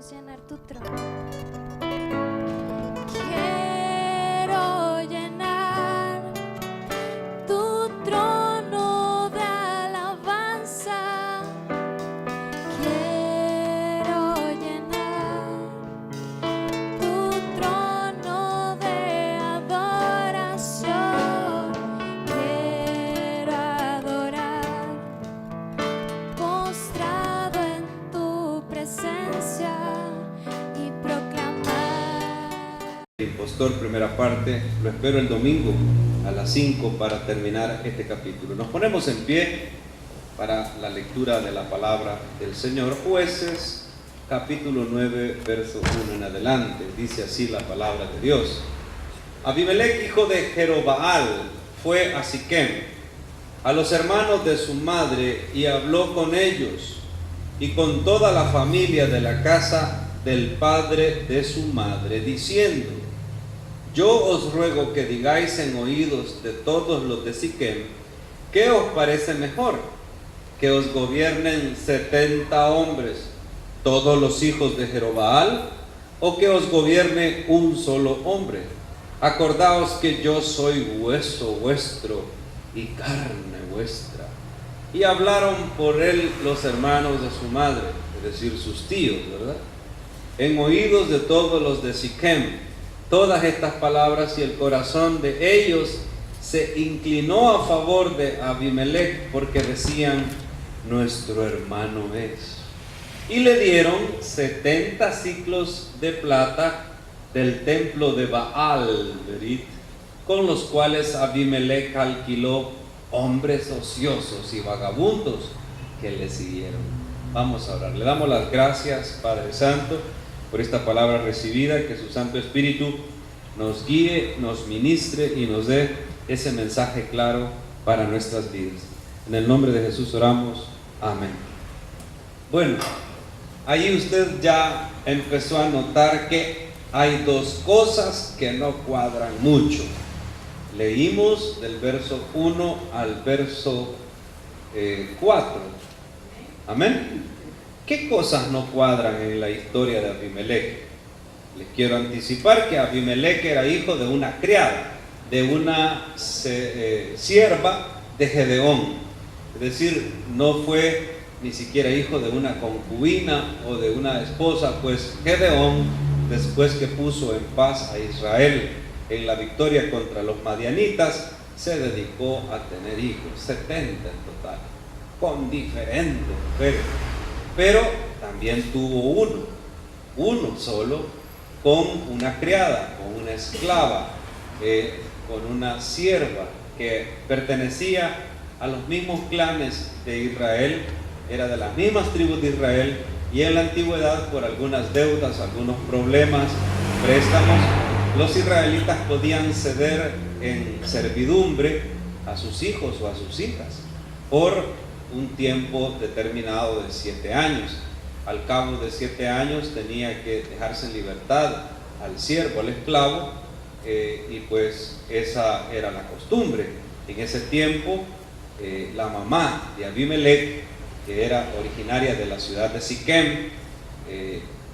queremos llenar tu trono. Quiero llenar tu trono de alabanza. Quiero llenar tu trono de adoración. Quiero adorar, postrado en tu presencia y proclamar. Impostor, primera parte. Lo espero el domingo a las 5 para terminar este capítulo. Nos ponemos en pie para la lectura de la palabra del Señor. Jueces, capítulo 9, verso 1 en adelante. Dice así la palabra de Dios. Abimelech, hijo de Jerobaal, fue a Siquem, a los hermanos de su madre, y habló con ellos y con toda la familia de la casa del padre de su madre, diciendo: yo os ruego que digáis en oídos de todos los de Siquem, ¿qué os parece mejor? ¿Que os gobiernen 70 hombres, todos los hijos de Jerobaal, o que os gobierne un solo hombre? Acordaos que yo soy hueso vuestro y carne vuestra. Y hablaron por él los hermanos de su madre, es decir, sus tíos, ¿verdad? En oídos de todos los de Siquem todas estas palabras, y el corazón de ellos se inclinó a favor de Abimelech, porque decían: nuestro hermano es. Y le dieron 70 siclos de plata del templo de Baal Berit, con los cuales Abimelech alquiló hombres ociosos y vagabundos que le siguieron. Vamos a orar. Le damos las gracias, Padre Santo, por esta palabra recibida, que su Santo Espíritu nos guíe, nos ministre y nos dé ese mensaje claro para nuestras vidas. En el nombre de Jesús oramos. Amén. Bueno, ahí usted ya empezó a notar que hay dos cosas que no cuadran mucho. Leímos del verso 1 al verso 4. Amén. ¿Qué cosas no cuadran en la historia de Abimelech? Les quiero anticipar que Abimelech era hijo de una criada, de una sierva de Gedeón. Es decir, no fue ni siquiera hijo de una concubina o de una esposa, pues Gedeón, después que puso en paz a Israel en la victoria contra los madianitas, se dedicó a tener hijos, 70 en total, con diferentes mujeres. Pero también tuvo uno solo, con una criada, con una esclava, con una sierva que pertenecía a los mismos clanes de Israel, era de las mismas tribus de Israel, y en la antigüedad, por algunas deudas, algunos problemas, préstamos, los israelitas podían ceder en servidumbre a sus hijos o a sus hijas por un tiempo determinado de 7 años. Al cabo de 7 años tenía que dejarse en libertad al siervo, al esclavo, y pues esa era la costumbre. En ese tiempo, la mamá de Abimelech, que era originaria de la ciudad de Siquem,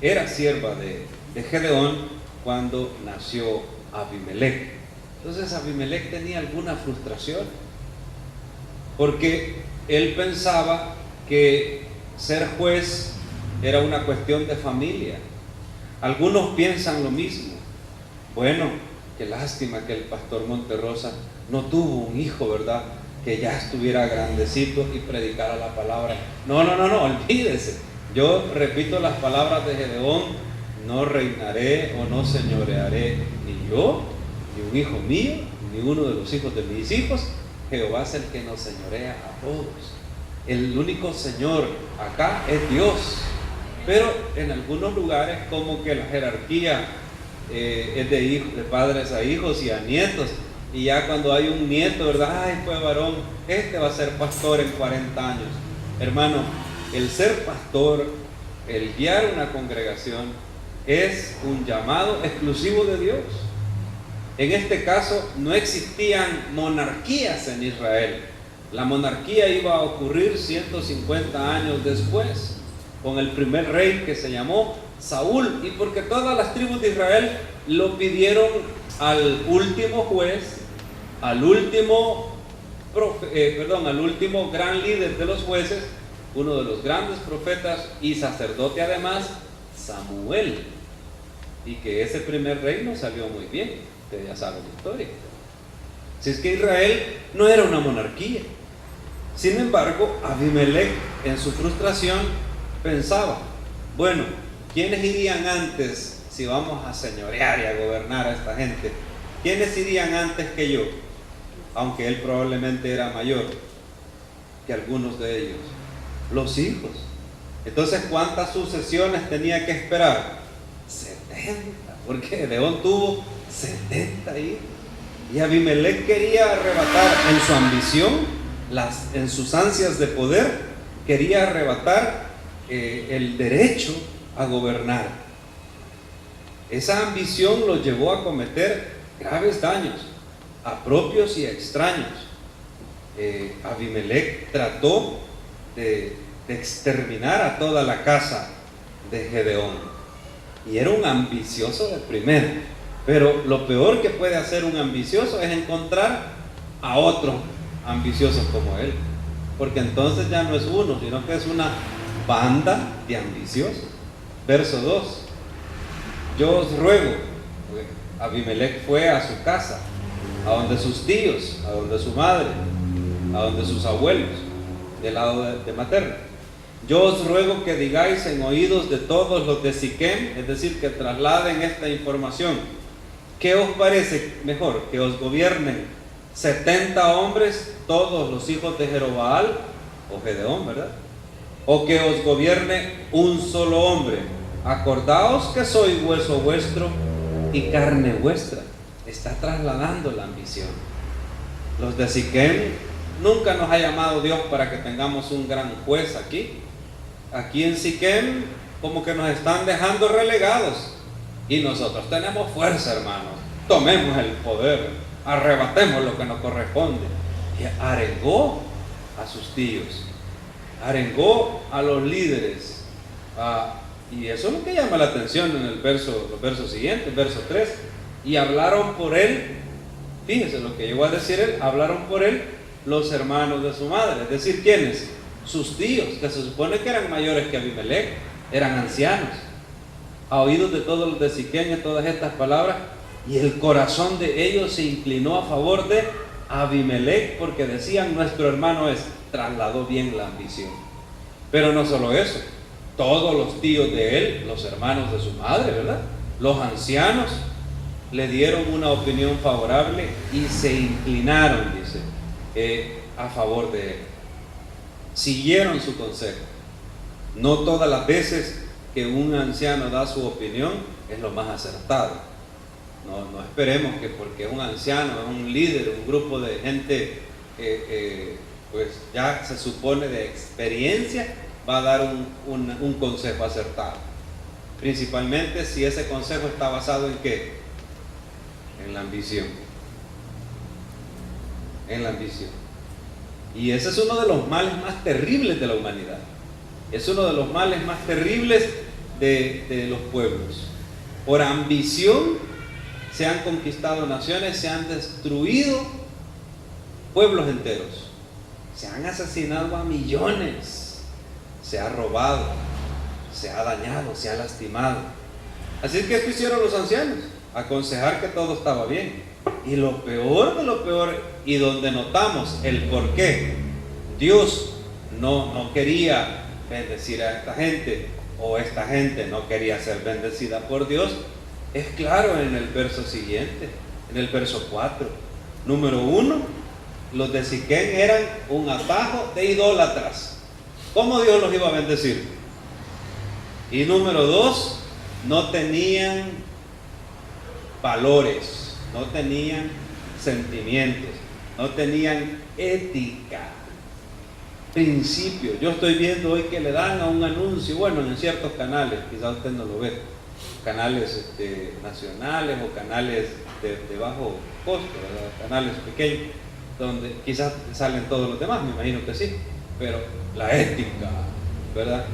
era sierva de Gedeón cuando nació Abimelech. Entonces Abimelech tenía alguna frustración, porque él pensaba que ser juez era una cuestión de familia. Algunos piensan lo mismo. Bueno, qué lástima que el pastor Monterrosa no tuvo un hijo, ¿verdad?, que ya estuviera grandecito y predicara la palabra. No, olvídese. Yo repito las palabras de Gedeón: no reinaré o no señorearé ni yo, ni un hijo mío, ni uno de los hijos de mis hijos. Jehová es el que nos señorea a todos. El único Señor acá es Dios. Pero en algunos lugares, como que la jerarquía es de padres a hijos y a nietos, y ya cuando hay un nieto, ¿verdad?, ay, fue varón, este va a ser pastor en 40 años. Hermano, el ser pastor, el guiar una congregación, es un llamado exclusivo de Dios. En este caso no existían monarquías en Israel. La monarquía iba a ocurrir 150 años después, con el primer rey que se llamó Saúl, y porque todas las tribus de Israel lo pidieron al último juez, al último gran líder de los jueces, uno de los grandes profetas y sacerdote además, Samuel. Y que ese primer rey no salió muy bien, ustedes ya saben la historia. Si es que Israel no era una monarquía. Sin embargo, Abimelech en su frustración pensaba, bueno, ¿quiénes irían antes si vamos a señorear y a gobernar a esta gente? ¿Quiénes irían antes que yo? Aunque él probablemente era mayor que algunos de ellos. Los hijos. Entonces, ¿cuántas sucesiones tenía que esperar? 70, porque Gedeón tuvo 70 hijos. Y Abimelech quería arrebatar en su ambición, en sus ansias de poder, quería arrebatar el derecho a gobernar. Esa ambición lo llevó a cometer graves daños a propios y a extraños. Abimelech trató de exterminar a toda la casa de Gedeón, y era un ambicioso de primera. Pero lo peor que puede hacer un ambicioso es encontrar a otros ambiciosos como él, porque entonces ya no es uno, sino que es una banda de ambiciosos. Verso 2: yo os ruego. Abimelech fue a su casa, a donde sus tíos, a donde su madre, a donde sus abuelos, del lado de materno. Yo os ruego que digáis en oídos de todos los de Siquem, es decir, que trasladen esta información. ¿Qué os parece mejor? ¿Que os gobiernen 70 hombres, todos los hijos de Jerobaal, o Gedeón, verdad? ¿O que os gobierne un solo hombre? Acordaos que soy hueso vuestro y carne vuestra. Está trasladando la ambición. Los de Siquem, nunca nos ha llamado Dios para que tengamos un gran juez aquí. Aquí en Siquem como que nos están dejando relegados, y nosotros tenemos fuerza, hermanos. Tomemos el poder, arrebatemos lo que nos corresponde. Y arengó a sus tíos, arengó a los líderes, y eso es lo que llama la atención en los versos siguientes, verso 3. Y hablaron por él, fíjese lo que llegó a decir él, hablaron por él los hermanos de su madre, es decir, ¿quiénes? Sus tíos, que se supone que eran mayores que Abimelech, eran ancianos. A oídos de todos los de Siquem todas estas palabras, y el corazón de ellos se inclinó a favor de Abimelech, porque decían, nuestro hermano trasladó bien la ambición. Pero no solo eso, todos los tíos de él, los hermanos de su madre, ¿verdad?, los ancianos, le dieron una opinión favorable y se inclinaron, dice, a favor de él. Siguieron su consejo. No todas las veces que un anciano da su opinión es lo más acertado. No esperemos que porque un anciano, un líder, un grupo de gente pues ya se supone de experiencia, va a dar un consejo acertado. Principalmente si ese consejo está basado en ¿qué? En la ambición. En la ambición. Y ese es uno de los males más terribles de la humanidad. Es uno de los males más terribles de los pueblos. Por ambición se han conquistado naciones, se han destruido pueblos enteros, se han asesinado a millones, se ha robado, se ha dañado, se ha lastimado. Así es que esto hicieron los ancianos, aconsejar que todo estaba bien. Y lo peor de lo peor, y donde notamos el por qué Dios no quería bendecir a esta gente, o esta gente no quería ser bendecida por Dios, es claro en el verso siguiente, en el verso 4. Número 1, los de Siquem eran un atajo de idólatras. ¿Cómo Dios los iba a bendecir? Y número 2, no tenían valores, no tenían sentimientos, no tenían ética, principios. Yo estoy viendo hoy que le dan a un anuncio, bueno, en ciertos canales, quizás usted no lo ve, canales nacionales o canales de bajo costo, ¿verdad?, canales pequeños, donde quizás salen todos los demás, me imagino que sí, pero la ética, ¿verdad?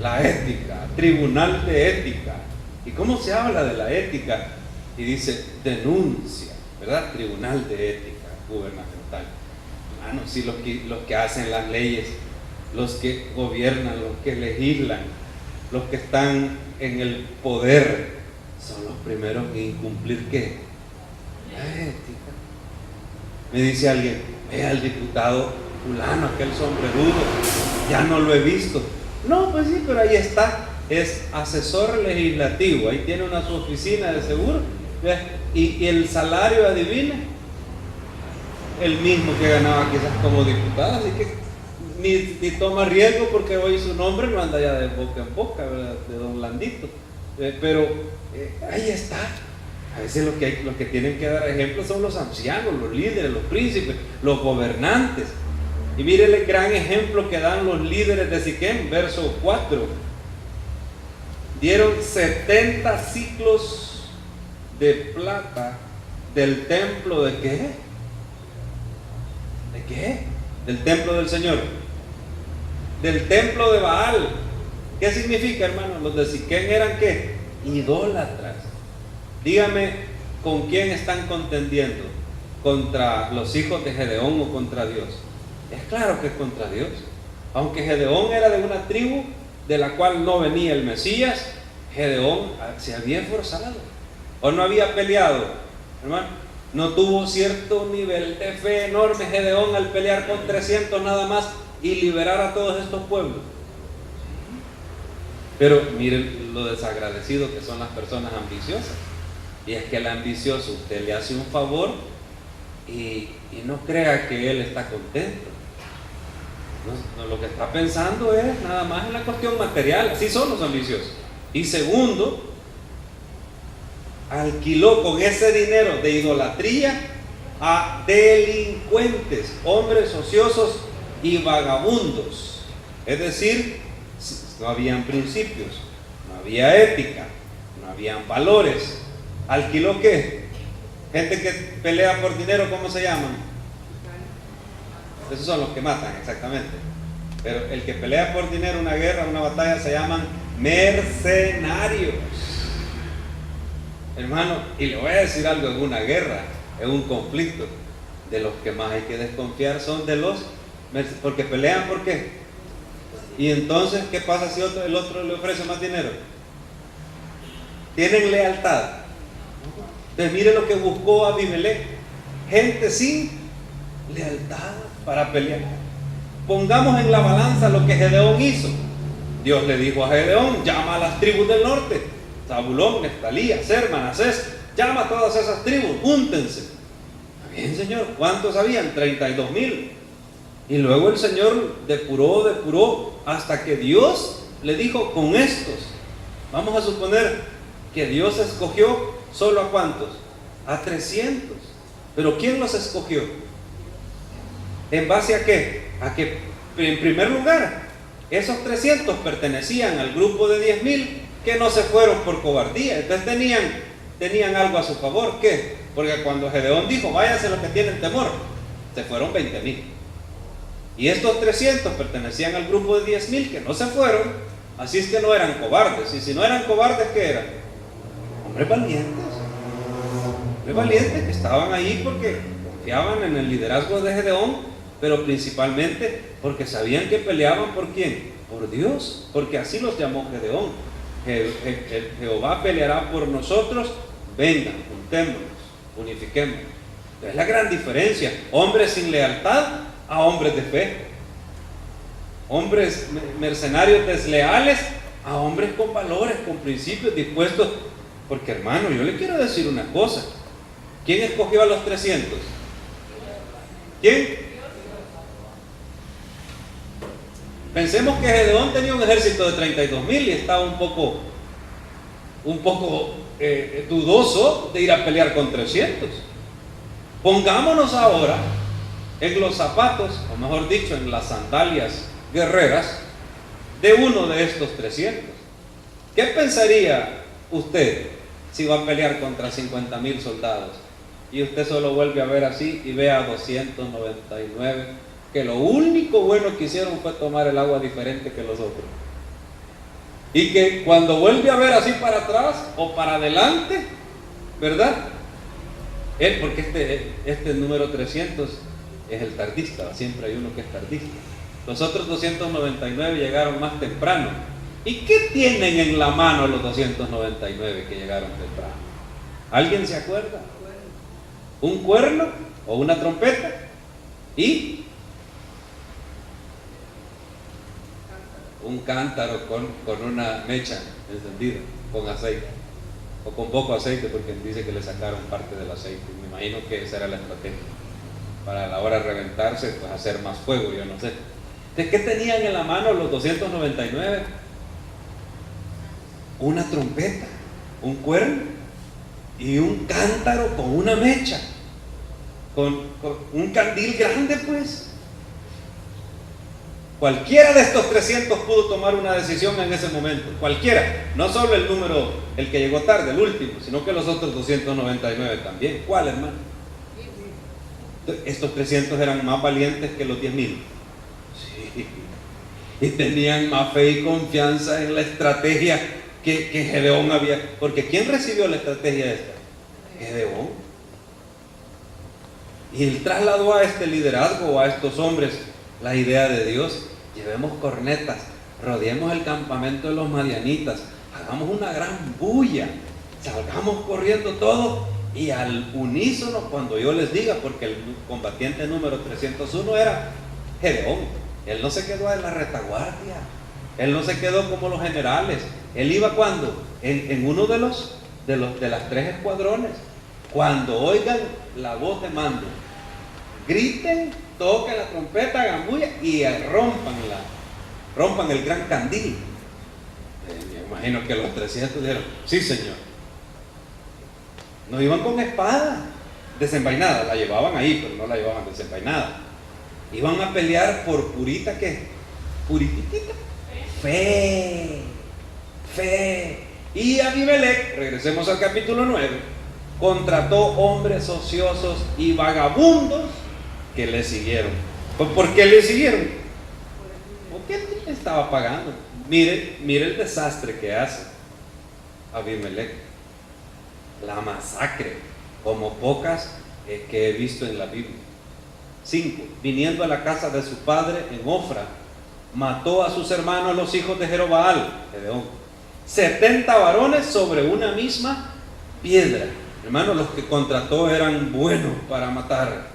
la ética, tribunal de ética. ¿Y cómo se habla de la ética? Y dice denuncia, ¿verdad? Tribunal de ética gubernamental. Hermanos, sí, los que hacen las leyes, los que gobiernan, los que legislan, los que están en el poder, son los primeros en incumplir ¿qué? La ética. Me dice alguien, ve al diputado fulano, aquel sombrerudo, ya no lo he visto. No, pues sí, pero ahí está, es asesor legislativo, ahí tiene su oficina de seguro, y el salario, adivina, el mismo que ganaba quizás como diputado, así que ni toma riesgo porque hoy su nombre no anda ya de boca en boca, ¿verdad? De don Landito, pero ahí está. A veces los que tienen que dar ejemplo son los ancianos, los líderes, los príncipes, los gobernantes. Y mire el gran ejemplo que dan los líderes de Siquem, verso 4. Dieron 70 ciclos de plata del templo de ¿qué? ¿De qué? Del templo del Señor. Del templo de Baal. ¿Qué significa, hermano? Los de Siquem eran ¿qué? Idólatras. Dígame, ¿con quién están contendiendo? ¿Contra los hijos de Gedeón o contra Dios? Es claro que es contra Dios. Aunque Gedeón era de una tribu de la cual no venía el Mesías, Gedeón se había esforzado o no había peleado, hermano. No tuvo cierto nivel de fe enorme Gedeón al pelear con 300 nada más y liberar a todos estos pueblos. Pero miren lo desagradecido que son las personas ambiciosas. Y es que el ambicioso, usted le hace un favor y no crea que él está contento. No, lo que está pensando es nada más en la cuestión material. Así son los ambiciosos. Y segundo, alquiló con ese dinero de idolatría a delincuentes, hombres ociosos y vagabundos. Es decir, no habían principios, no había ética, no habían valores. ¿Alquiló qué? Gente que pelea por dinero, ¿cómo se llaman? Esos son los que matan, exactamente. Pero el que pelea por dinero, una guerra, una batalla, se llaman mercenarios. Hermano, y le voy a decir algo, en una guerra, en un conflicto, de los que más hay que desconfiar son de los, porque pelean, ¿por qué? Y entonces, ¿qué pasa si el otro le ofrece más dinero? Tienen lealtad. Entonces mire lo que buscó Abimelech, gente sin lealtad para pelear. Pongamos en la balanza lo que Gedeón hizo. Dios le dijo a Gedeón, llama a las tribus del norte, Zabulón, Neftalí, Aser, Manasés, llama a todas esas tribus, júntense. Está bien, Señor, ¿cuántos habían? 32,000. Y luego el Señor depuró, hasta que Dios le dijo, con estos, vamos a suponer que Dios escogió solo a ¿cuántos? A 300. Pero ¿quién los escogió? ¿En base a qué? A que, en primer lugar, esos 300 pertenecían al grupo de 10,000 que no se fueron por cobardía. Entonces tenían algo a su favor. ¿Qué? Porque cuando Gedeón dijo, váyanse los que tienen temor, se fueron 20,000. Y estos 300 pertenecían al grupo de 10,000 que no se fueron, así es que no eran cobardes. Y si no eran cobardes, ¿qué eran? Hombres valientes. Hombres valientes que estaban ahí porque confiaban en el liderazgo de Gedeón, pero principalmente porque sabían que peleaban ¿por quién? Por Dios, porque así los llamó Gedeón. Jehová peleará por nosotros, vengan, juntémonos, unifiquemos. Es la gran diferencia, hombres sin lealtad a hombres de fe, hombres mercenarios desleales a hombres con valores, con principios, dispuestos. Porque hermano, yo le quiero decir una cosa, ¿quién escogió a los 300? ¿Quién? Pensemos que Gedeón tenía un ejército de 32,000 y estaba un poco dudoso de ir a pelear con 300. Pongámonos ahora en los zapatos, o mejor dicho, en las sandalias guerreras de uno de estos 300. ¿Qué pensaría usted si va a pelear contra 50,000 soldados y usted solo vuelve a ver así y ve a 299 que lo único bueno que hicieron fue tomar el agua diferente que los otros? Y que cuando vuelve a ver así para atrás o para adelante, ¿verdad? Porque este número 300 es el tardista, siempre hay uno que es tardista. Los otros 299 llegaron más temprano. ¿Y qué tienen en la mano los 299 que llegaron temprano? ¿Alguien se acuerda? ¿Un cuerno o una trompeta? Y un cántaro con una mecha encendida, con aceite, o con poco aceite, porque dice que le sacaron parte del aceite. Me imagino que esa era la estrategia, para a la hora de reventarse, pues hacer más fuego, yo no sé. ¿De qué tenían en la mano los 299? Una trompeta, un cuerno y un cántaro con una mecha, con un candil grande, pues. Cualquiera de estos 300 pudo tomar una decisión en ese momento, cualquiera, no solo el número, el que llegó tarde, el último, sino que los otros 299 también. ¿Cuál, hermano? Estos 300 eran más valientes que los 10,000. Sí. Y tenían más fe y confianza en la estrategia que Gedeón había. Porque ¿quién recibió la estrategia esta? Gedeón. Y él trasladó a este liderazgo, a estos hombres, la idea de Dios. Llevemos cornetas, rodeemos el campamento de los madianitas, hagamos una gran bulla, salgamos corriendo todos y al unísono cuando yo les diga, porque el combatiente número 301 era Gedeón. Él no se quedó en la retaguardia, él no se quedó como los generales. Él iba cuando en uno de las 3 escuadrones. Cuando oigan la voz de mando, griten, toquen la trompeta, hagan bulla y rompan el gran candil. Me imagino que los 300 dijeron: sí, señor. No iban con espada desenvainada, la llevaban ahí, pero no la llevaban desenvainada. Iban a pelear por purita, ¿qué? Purititita. Fe. Y Abimelech, regresemos al capítulo 9, contrató hombres ociosos y vagabundos que le siguieron. ¿Por qué le siguieron? Porque él estaba pagando. Mire el desastre que hace Abimelech. La masacre, como pocas que he visto en la Biblia. 5. Viniendo a la casa de su padre en Ofra, mató a sus hermanos los hijos de Jerobaal, Gedeón, 70 varones sobre una misma piedra. Hermano, los que contrató eran buenos para matar.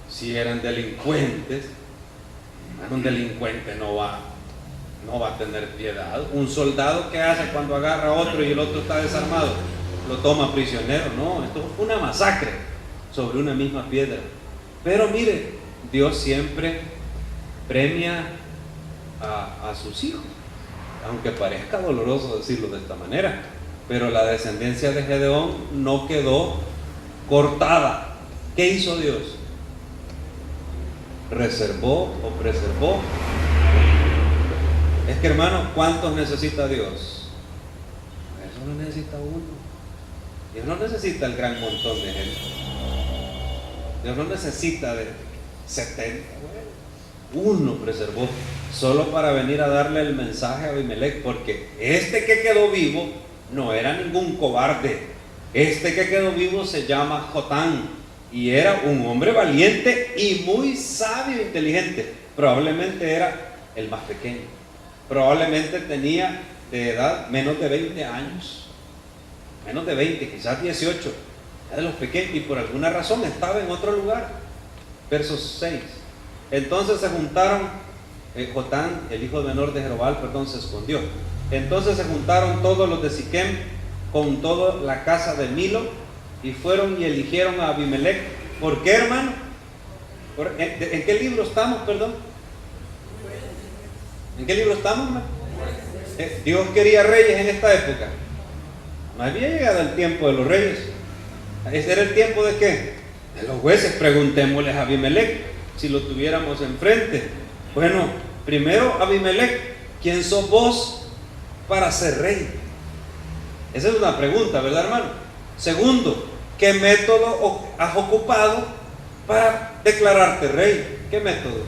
Si eran delincuentes, hermano, un delincuente no va a tener piedad. Un soldado, ¿qué hace cuando agarra a otro y el otro está desarmado? Lo toma prisionero. No, esto fue una masacre sobre una misma piedra. Pero mire, Dios siempre premia a sus hijos, aunque parezca doloroso decirlo de esta manera. Pero la descendencia de Gedeón no quedó cortada. ¿Qué hizo Dios? Reservó o preservó. Es que, hermano, ¿cuántos necesita Dios? Eso no necesita uno. Dios no necesita el gran montón de gente. Dios no necesita de 70. Uno preservó, solo para venir a darle el mensaje a Abimelech, porque este que quedó vivo no era ningún cobarde. Este que quedó vivo se llama Jotán y era un hombre valiente y muy sabio e inteligente. Probablemente era el más pequeño. Probablemente tenía de edad menos de 20 años. Menos de 20, quizás 18. Era de los pequeños y por alguna razón estaba en otro lugar. Verso 6. Entonces se juntaron, Jotán, el hijo menor de Jerobaal, se escondió. Entonces se juntaron todos los de Siquem con toda la casa de Milo y fueron y eligieron a Abimelech. ¿Por qué, hermano? ¿En qué libro estamos, perdón? ¿En qué libro estamos, hermano? Dios quería reyes en esta época. No había llegado el tiempo de los reyes. ¿Ese era el tiempo de qué? De los jueces. Preguntémosles a Abimelech si lo tuviéramos enfrente. Bueno, primero, Abimelech, ¿quién sos vos para ser rey? Esa es una pregunta, ¿verdad, hermano? Segundo, ¿qué método has ocupado para declararte rey? ¿Qué método?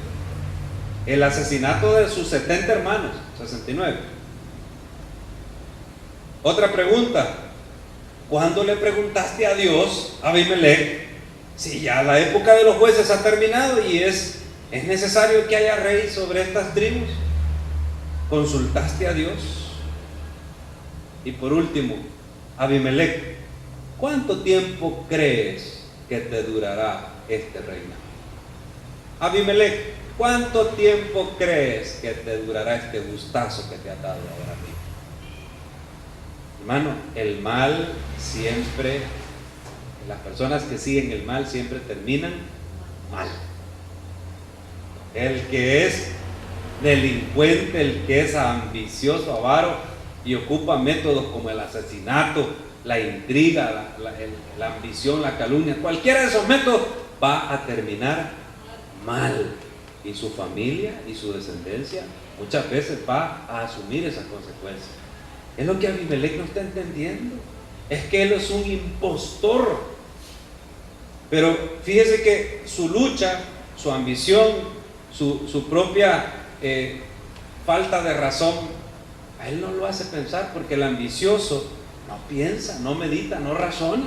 El asesinato de sus 70 hermanos, 69. Otra pregunta: ¿cuándo le preguntaste a Dios, a Abimelech, si ya la época de los jueces ha terminado y es necesario que haya rey sobre estas tribus? ¿Consultaste a Dios? Y por último, Abimelech, ¿cuánto tiempo crees que te durará este reinado? Abimelech, ¿cuánto tiempo crees que te durará este gustazo que te ha dado ahora mismo? Hermano, el mal siempre, las personas que siguen el mal siempre terminan mal. El que es delincuente, el que es ambicioso, avaro y ocupa métodos como el asesinato, la intriga, la ambición, la calumnia, cualquiera de esos métodos va a terminar mal, y su familia y su descendencia muchas veces va a asumir esas consecuencias. Es lo que Abimelech no está entendiendo, es que él es un impostor. Pero fíjese que su lucha, su ambición, su propia falta de razón, a él no lo hace pensar, porque el ambicioso no piensa, no medita, no razona,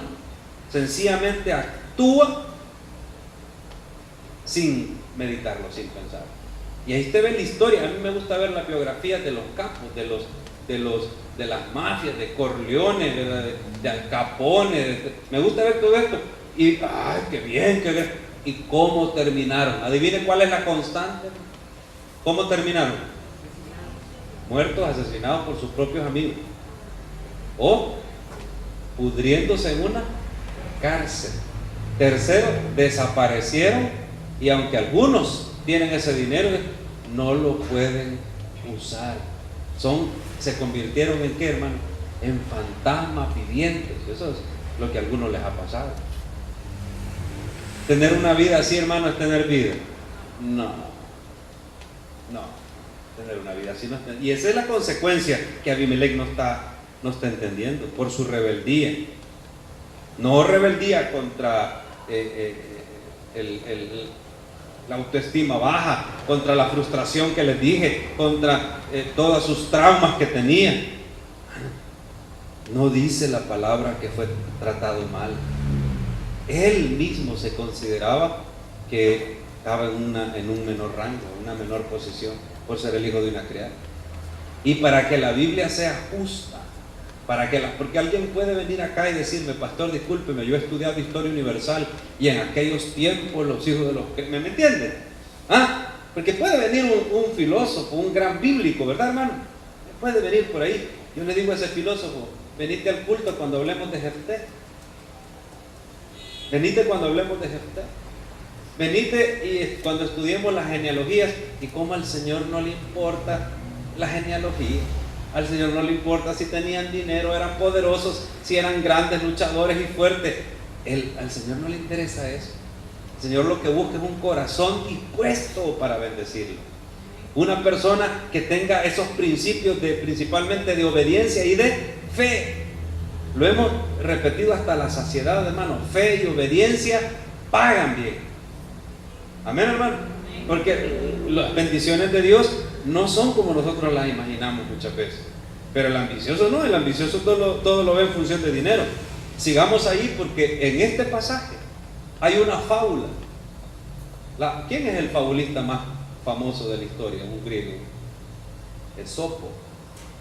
sencillamente actúa sin meditarlo, sin pensar. Y ahí usted ve la historia. A mí me gusta ver las biografías de los capos, de las mafias, de Corleone, de Al Capone, me gusta ver todo esto. Y ¡ay, qué bien, qué bien! ¿Y cómo terminaron? Adivine cuál es la constante. ¿Cómo terminaron? Muertos, asesinados por sus propios amigos, o pudriéndose en una cárcel. Tercero, desaparecieron, y aunque algunos tienen ese dinero, no lo pueden usar. Se convirtieron en ¿qué, hermano? En fantasmas vivientes. Eso es lo que a algunos les ha pasado. Tener una vida así, hermano, es tener vida. No, tener una vida así no es tener. Y esa es la consecuencia que Abimelech no está entendiendo, por su rebeldía. No rebeldía contra la autoestima baja, contra la frustración que les dije, contra todos sus traumas que tenía. No dice la palabra que fue tratado mal. Él mismo se consideraba que estaba en un menor rango, en una menor posición, por ser el hijo de una criada. Y para que la Biblia sea justa, porque alguien puede venir acá y decirme: pastor, discúlpeme, yo he estudiado historia universal y en aquellos tiempos los hijos de los... ¿Me entienden? Porque puede venir un filósofo, un gran bíblico, ¿verdad, hermano? Puede venir por ahí. Yo le digo a ese filósofo: venite al culto cuando hablemos de Jefté. Venite cuando hablemos de Jefté. Venite y cuando estudiemos las genealogías, y cómo al Señor no le importa la genealogía. Al Señor no le importa si tenían dinero, eran poderosos, si eran grandes luchadores y fuertes. Al Señor no le interesa eso. El Señor lo que busca es un corazón dispuesto para bendecirlo. Una persona que tenga esos principios principalmente de obediencia y de fe. Lo hemos repetido hasta la saciedad, hermano. Fe y obediencia pagan bien. Amén, hermano. Porque las bendiciones de Dios no son como nosotros las imaginamos muchas veces. Pero el ambicioso no, el ambicioso todo lo ve en función de dinero. Sigamos ahí, porque en este pasaje hay una fábula. ¿Quién es el fabulista más famoso de la historia? Un griego, Esopo.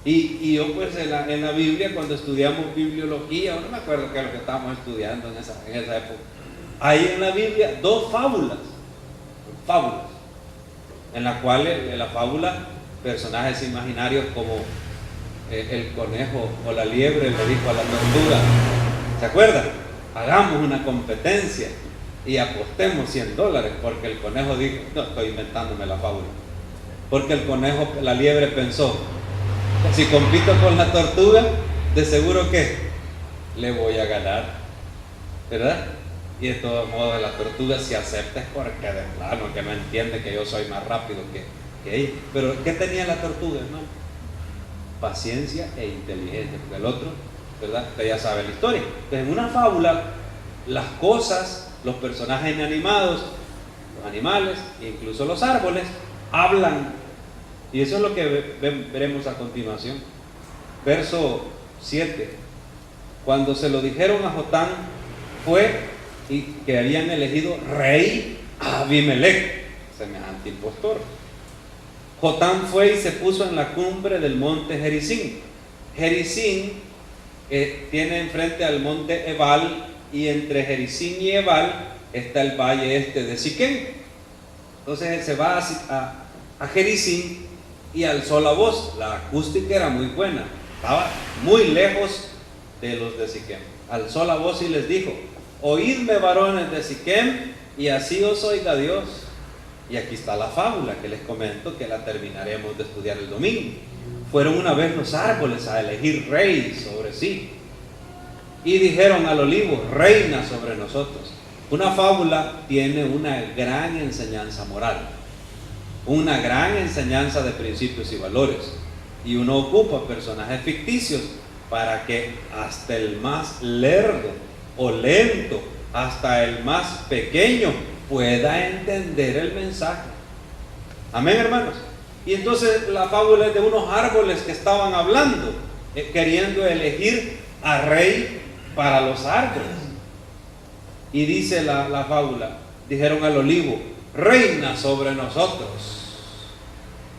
Y yo pues en la Biblia, cuando estudiamos bibliología, no me acuerdo qué es lo que estábamos estudiando en esa época, hay en la Biblia dos fábulas, en las cuales en la fábula personajes imaginarios como el conejo o la liebre le dijo a la tortuga: ¿se acuerdan? Hagamos una competencia y apostemos $100, porque el conejo dijo, no, estoy inventándome la fábula, porque la liebre pensó: si compito con la tortuga, de seguro que le voy a ganar, ¿verdad? Y de todos modos la tortuga, si acepta, es porque de plano que no entiende que yo soy más rápido que ella. Pero ¿qué tenía la tortuga, hermano? Paciencia e inteligencia, porque el otro, ¿verdad? Usted ya sabe la historia. Entonces, en una fábula, las cosas, los personajes inanimados, los animales e incluso los árboles hablan. Y eso es lo que veremos a continuación. Verso 7. Cuando se lo dijeron a Jotán, fue y que habían elegido rey a Abimelech, semejante impostor. Jotán fue y se puso en la cumbre del monte Gerizim. Gerizim tiene enfrente al monte Ebal, y entre Gerizim y Ebal está el valle este de Siquem. Entonces se va a Gerizim y alzó la voz. La acústica era muy buena, estaba muy lejos de los de Siquem. Alzó la voz y les dijo: oídme, varones de Siquem, y así os oiga Dios. Y aquí está la fábula que les comento, que la terminaremos de estudiar el domingo. Fueron una vez los árboles a elegir rey sobre sí, y dijeron al olivo: reina sobre nosotros. Una fábula tiene una gran enseñanza moral, una gran enseñanza de principios y valores, y uno ocupa personajes ficticios para que hasta el más lerdo o lento, hasta el más pequeño, pueda entender el mensaje. Amén, hermanos. Y entonces la fábula es de unos árboles que estaban hablando, queriendo elegir a rey para los árboles. Y dice la fábula: dijeron al olivo: reina sobre nosotros.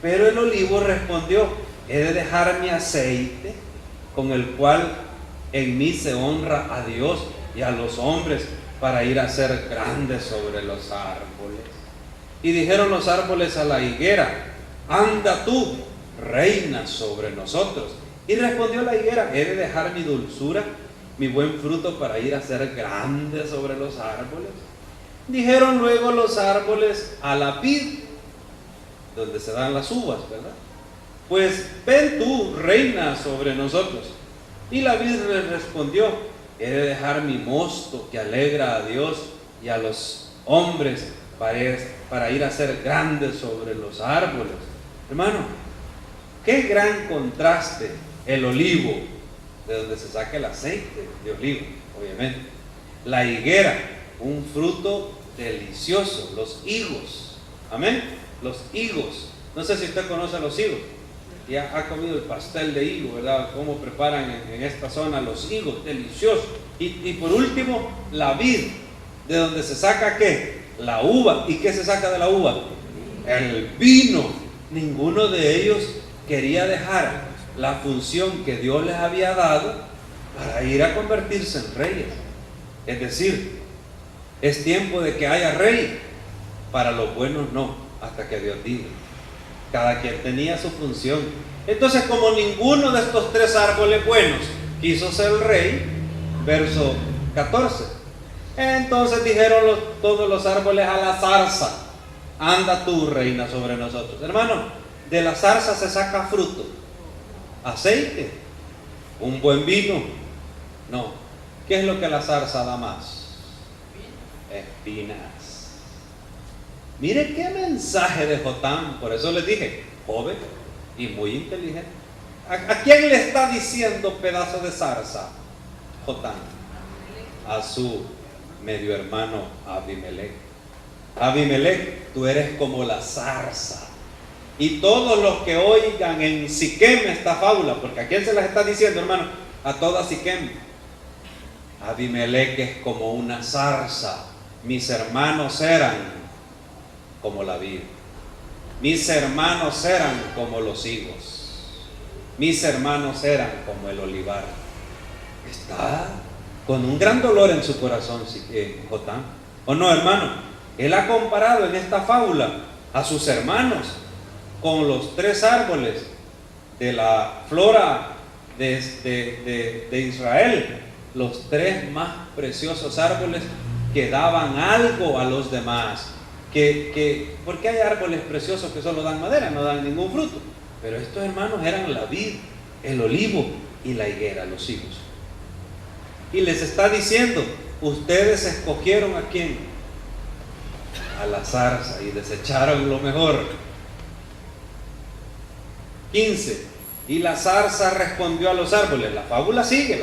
Pero el olivo respondió: he de dejar mi aceite, con el cual en mí se honra a Dios y a los hombres, para ir a ser grandes sobre los árboles. Y dijeron los árboles a la higuera: anda tú, reina sobre nosotros. Y respondió la higuera: he de dejar mi dulzura, mi buen fruto, para ir a ser grande sobre los árboles. Dijeron luego los árboles a la vid, donde se dan las uvas, ¿verdad? Pues ven tú, reina sobre nosotros. Y la vid les respondió: he de dejar mi mosto, que alegra a Dios y a los hombres, para ir a ser grandes sobre los árboles. Hermano, qué gran contraste el olivo, de donde se saca el aceite de olivo, obviamente. La higuera, un fruto delicioso. Los higos, amén, los higos. No sé si usted conoce los higos, ya ha comido el pastel de higo, ¿verdad? Cómo preparan en esta zona los higos, deliciosos. Y por último, la vid, de donde se saca ¿qué? La uva. ¿Y qué se saca de la uva? El vino. Ninguno de ellos quería dejar la función que Dios les había dado para ir a convertirse en reyes. Es decir, es tiempo de que haya rey. Para los buenos no, hasta que Dios diga. Cada quien tenía su función. Entonces, como ninguno de estos tres árboles buenos quiso ser el rey, verso 14, entonces dijeron todos los árboles a la zarza: anda tú, reina sobre nosotros. Hermano, de la zarza se saca fruto, aceite, un buen vino. No, ¿qué es lo que la zarza da más? Espinas. Mire qué mensaje de Jotán. Por eso les dije, joven y muy inteligente. ¿A quién le está diciendo pedazo de zarza Jotán? A su medio hermano Abimelech. Abimelech, tú eres como la zarza. Y todos los que oigan en Siquem esta fábula, porque ¿a quién se las está diciendo, hermano? A toda Siquem. Abimelech es como una zarza. Mis hermanos eran como la vid. Mis hermanos eran como los higos. Mis hermanos eran como el olivar. Está con un gran dolor en su corazón Jotán. ¿O no, hermano? Él ha comparado en esta fábula a sus hermanos con los tres árboles de la flora de Israel, los tres más preciosos árboles que daban algo a los demás. Porque hay árboles preciosos que solo dan madera, no dan ningún fruto. Pero estos hermanos eran la vid, el olivo y la higuera, los higos. Y les está diciendo: ustedes escogieron ¿a quién? A la zarza, y desecharon lo mejor. 15. Y la zarza respondió a los árboles. La fábula sigue.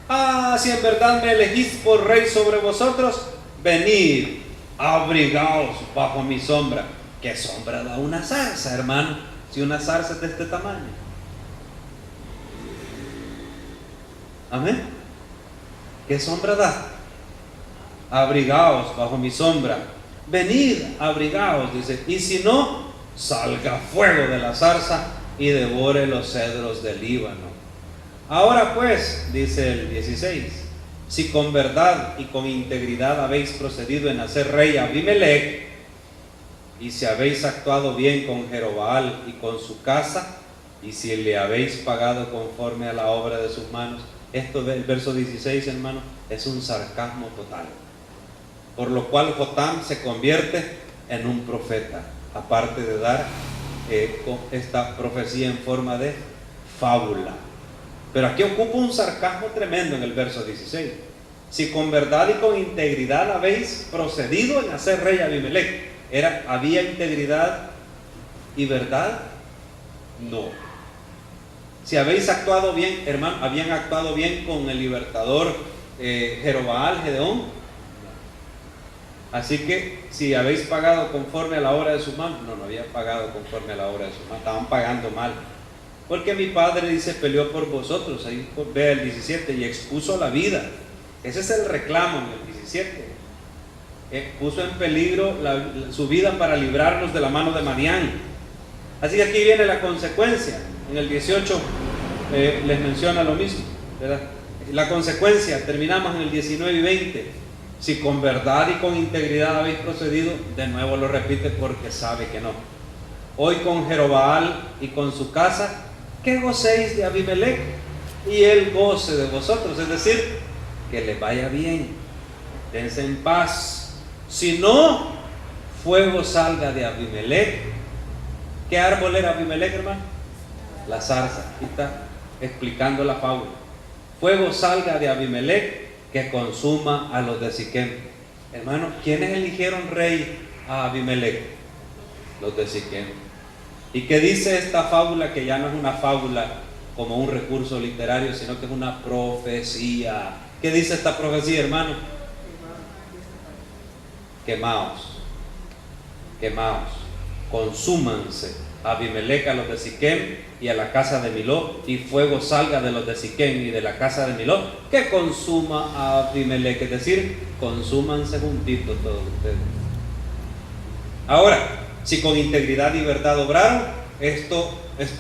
Ah, si en verdad me elegís por rey sobre vosotros, venid, abrigaos bajo mi sombra. ¿Qué sombra da una zarza, hermano? Si una zarza es de este tamaño. Amén. ¿Qué sombra da? Abrigaos bajo mi sombra. Venid, abrigaos, dice. Y si no, salga fuego de la zarza y devore los cedros del Líbano. Ahora pues, dice el 16, si con verdad y con integridad habéis procedido en hacer rey a Abimelech, y si habéis actuado bien con Jerobaal y con su casa, y si le habéis pagado conforme a la obra de sus manos. Esto del verso 16, hermano, es un sarcasmo total. Por lo cual Jotam se convierte en un profeta, aparte de dar esta profecía en forma de fábula. Pero aquí ocupa un sarcasmo tremendo en el verso 16. Si con verdad y con integridad habéis procedido en hacer rey a Abimelech. ¿Había integridad y verdad? No. Si habéis actuado bien, hermano, ¿habían actuado bien con el libertador Jerobaal, Gedeón? No. Así que si habéis pagado conforme a la obra de sus manos, no habían pagado conforme a la obra de sus manos, estaban pagando mal. Porque mi padre, dice, peleó por vosotros, ahí ve el 17, y expuso la vida. Ese es el reclamo en el 17. Puso en peligro su vida para librarnos de la mano de Madián. Así que aquí viene la consecuencia. En el 18 les menciona lo mismo, ¿verdad? La consecuencia, terminamos en el 19 y 20. Si con verdad y con integridad habéis procedido, de nuevo lo repite porque sabe que no. Hoy con Jerobaal y con su casa, que gocéis de Abimelech y él goce de vosotros. Es decir, que les vaya bien, dense en paz. Si no, fuego salga de Abimelech. ¿Qué árbol era Abimelech, hermano? La zarza. Aquí está explicando la fábula. Fuego salga de Abimelech que consuma a los de Siquem. Hermano, ¿quiénes eligieron rey a Abimelech? Los de Siquem. ¿Y qué dice esta fábula? Que ya no es una fábula como un recurso literario, sino que es una profecía. ¿Qué dice esta profecía, hermano? Quemaos, consúmanse Abimelech a los de Siquem y a la casa de Miló, y fuego salga de los de Siquem y de la casa de Miló, que consuma a Abimelech. Es decir, consúmanse juntitos todos ustedes. Ahora, si con integridad y verdad obraron, esto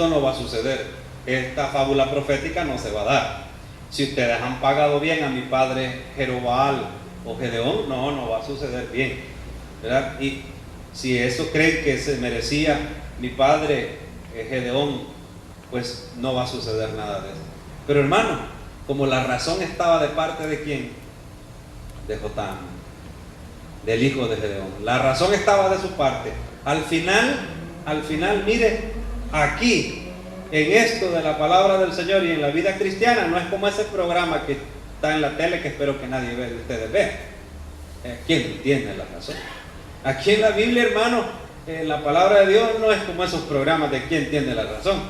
no va a suceder. Esta fábula profética no se va a dar. Si ustedes han pagado bien a mi padre Jerobaal o Gedeón, no va a suceder bien, ¿verdad? Y si eso creen que se merecía mi padre Gedeón, pues no va a suceder nada de eso. Pero hermano, como la razón estaba de parte de ¿quién? De Jotam, del hijo de Gedeón. La razón estaba de su parte. Al final, mire, aquí, en esto de la palabra del Señor y en la vida cristiana, no es como ese programa que está en la tele, que espero que nadie de ustedes vea. ¿Quién tiene la razón? Aquí en la Biblia, hermano, en la palabra de Dios no es como esos programas de quién tiene la razón.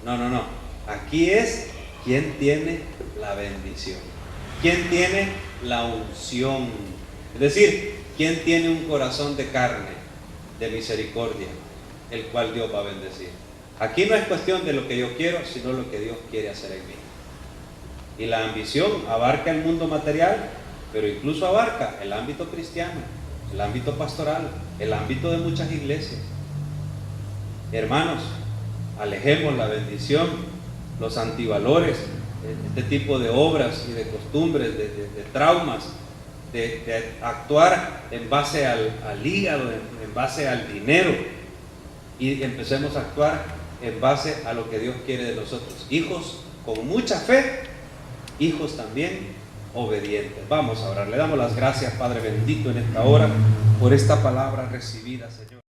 No. Aquí es quién tiene la bendición, quién tiene la unción. Es decir, quién tiene un corazón de carne, de misericordia, el cual Dios va a bendecir. Aquí no es cuestión de lo que yo quiero, sino lo que Dios quiere hacer en mí. Y la ambición abarca el mundo material, pero incluso abarca el ámbito cristiano, el ámbito pastoral, el ámbito de muchas iglesias. Hermanos, alejemos la bendición, los antivalores, este tipo de obras y de costumbres, de traumas, de actuar en base al hígado, en base al dinero, y empecemos a actuar en base a lo que Dios quiere de nosotros. Hijos con mucha fe, hijos también obedientes. Vamos a orar. Le damos las gracias, Padre bendito, en esta hora por esta palabra recibida, Señor.